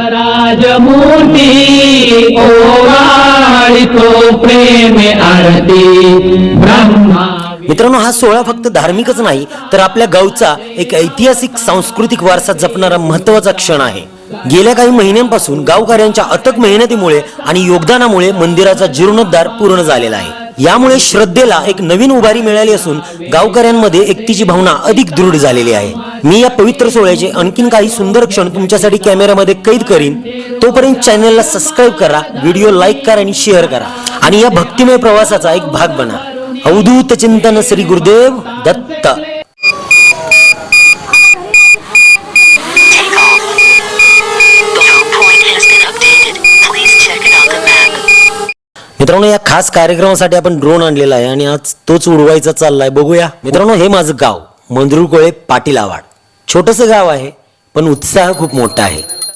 राजमूर्ती ओवाळतो प्रेम आरती ब्रह्मा। मित्रांनो, हा सोहळा फक्त धार्मिकच नाही तर आपल्या गावचा एक ऐतिहासिक सांस्कृतिक वारसा जपणारा महत्त्वाचा क्षण आहे। गेल्या काही महिन्यांपासून गावकऱ्यांच्या अथक मेहनतीमुळे आणि योगदानामुळे मंदिराचा जीर्णोद्धार पूर्ण झालेला आहे। यामुळे श्रद्धेला एक नवीन उभारी मिळाली असून गावकऱ्यांमध्ये एकतेची भावना अधिक दृढ झालेली आहे। मी या पवित्र सोहळ्याचे आणखीन काही सुंदर क्षण तुमच्यासाठी कॅमेऱ्यामध्ये कैद करीन। तोपर्यंत चॅनलला सबस्क्राईब करा, व्हिडिओ लाईक करा आणि शेअर करा आणि या भक्तिमय प्रवासाचा एक भाग बना। अवधूत चिंतन श्री गुरुदेव दत्त। मित्रांनो, या खास कार्यक्रमासाठी आपण ड्रोन आणलेला आहे आणि आज तोच उडवायचा चाललाय। बघूया मित्रांनो, हे माझं गाव मंजरूळकोळे पाटील आवाड। छोटंसं गाव आहे पण उत्साह खूप मोठा आहे।